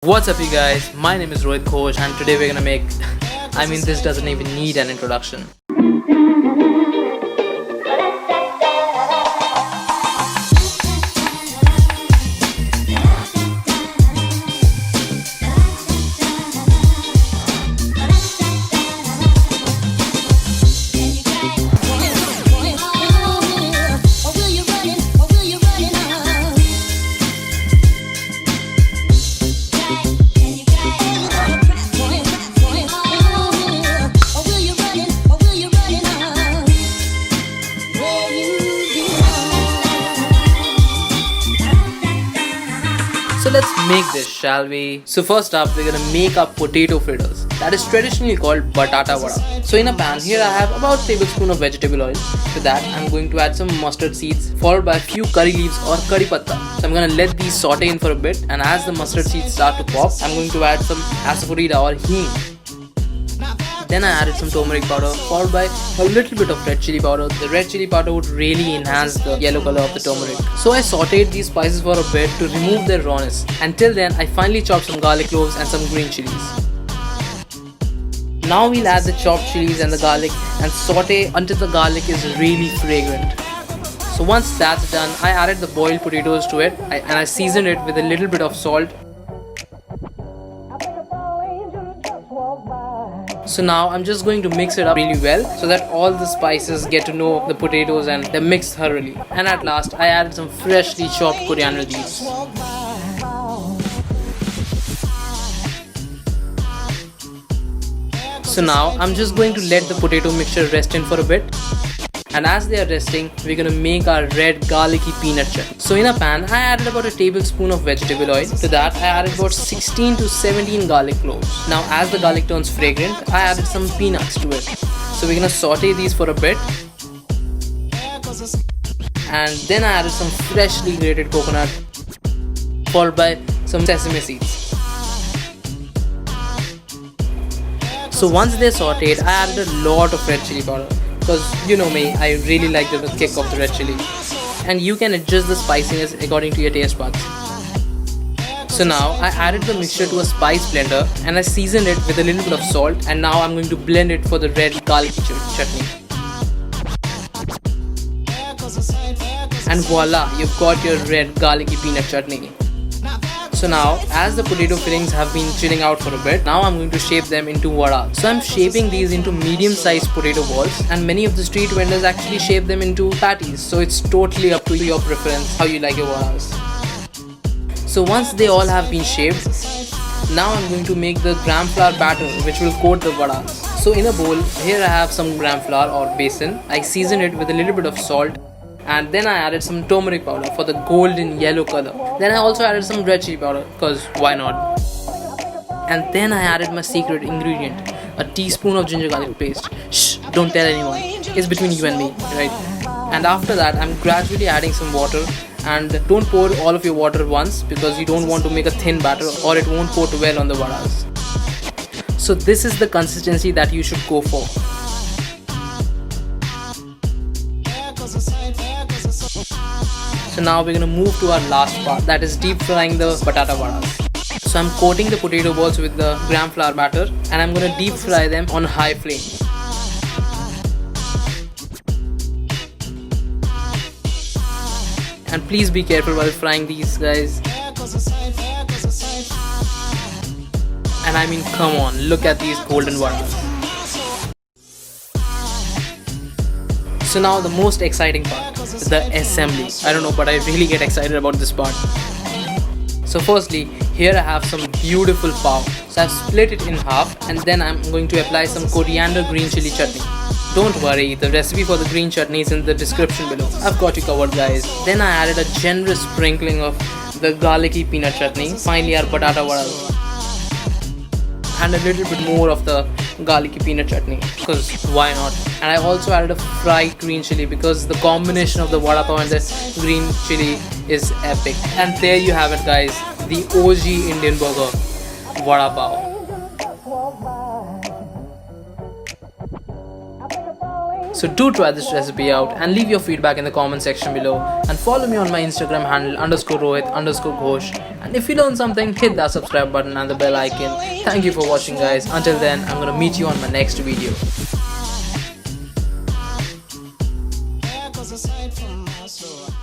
What's up you guys, my name is Rohit Ghosh and today we're gonna make, this doesn't even need an introduction. So let's make this, shall we? So first up, we're gonna make our potato fritters. That is traditionally called Batata Vada. So in a pan, here I have about a tablespoon of vegetable oil. To that, I'm going to add some mustard seeds, followed by a few curry leaves or curry patta. So I'm gonna let these saute in for a bit, and as the mustard seeds start to pop, I'm going to add some Asafoetida or hing. Then I added some turmeric powder, followed by a little bit of red chili powder. The red chili powder would really enhance the yellow color of the turmeric. So I sauteed these spices for a bit to remove their rawness. Until then, I finally chopped some garlic cloves and some green chillies. Now we'll add the chopped chilies and the garlic and saute until the garlic is really fragrant. So once that's done, I added the boiled potatoes to it and I seasoned it with a little bit of salt. So now I'm just going to mix it up really well so that all the spices get to know the potatoes and they're mixed thoroughly. And at last I added some freshly chopped coriander leaves. So now I'm just going to let the potato mixture rest in for a bit. And as they are resting, we're gonna make our red garlicky peanut chutney. So in a pan, I added about a tablespoon of vegetable oil. To that, I added about 16 to 17 garlic cloves. Now as the garlic turns fragrant, I added some peanuts to it. So we're gonna saute these for a bit. And then I added some freshly grated coconut, followed by some sesame seeds. So once they're sauteed, I added a lot of red chili powder. Because you know me, I really like the kick of the red chili. And you can adjust the spiciness according to your taste buds. So now I added the mixture to a spice blender and I seasoned it with a little bit of salt, and now I'm going to blend it for the red garlicky chutney. And voila, you've got your red garlicky peanut chutney. So now, as the potato fillings have been chilling out for a bit, now I'm going to shape them into vadas. So I'm shaping these into medium-sized potato balls, and many of the street vendors actually shape them into patties. So it's totally up to your preference how you like your vadas. So once they all have been shaped, now I'm going to make the gram flour batter which will coat the vadas. So in a bowl, here I have some gram flour or besan. I seasoned it with a little bit of salt. And then I added some turmeric powder for the golden yellow color. Then I also added some red chili powder, because why not? And then I added my secret ingredient, a teaspoon of ginger garlic paste. Shh, don't tell anyone. It's between you and me, right? And after that, I'm gradually adding some water. And don't pour all of your water once, because you don't want to make a thin batter or it won't coat well on the vadas. So this is the consistency that you should go for. So now we're gonna move to our last part, that is deep frying the batata vadas. So I'm coating the potato balls with the gram flour batter and I'm gonna deep fry them on high flame. And please be careful while frying these, guys. And I mean, come on, look at these golden vadas. So now the most exciting part, the assembly. I don't know, but I really get excited about this part. So firstly, here I have some beautiful pav. So I've split it in half and then I'm going to apply some coriander green chili chutney. Don't worry, the recipe for the green chutney is in the description below. I've got you covered, guys. Then I added a generous sprinkling of the garlicky peanut chutney. Finally our batata vada. And a little bit more of the garlicky peanut chutney, because why not? And I also added a fried green chili because the combination of the vada pav and the green chili is epic. And there you have it, guys, the OG Indian burger, vada pav. So do try this recipe out and leave your feedback in the comment section below, and follow me on my Instagram handle _Rohit_Ghosh. And if you learned something, hit that subscribe button and the bell icon. Thank you for watching, guys. Until then, I'm gonna meet you on my next video. Aside from my soul.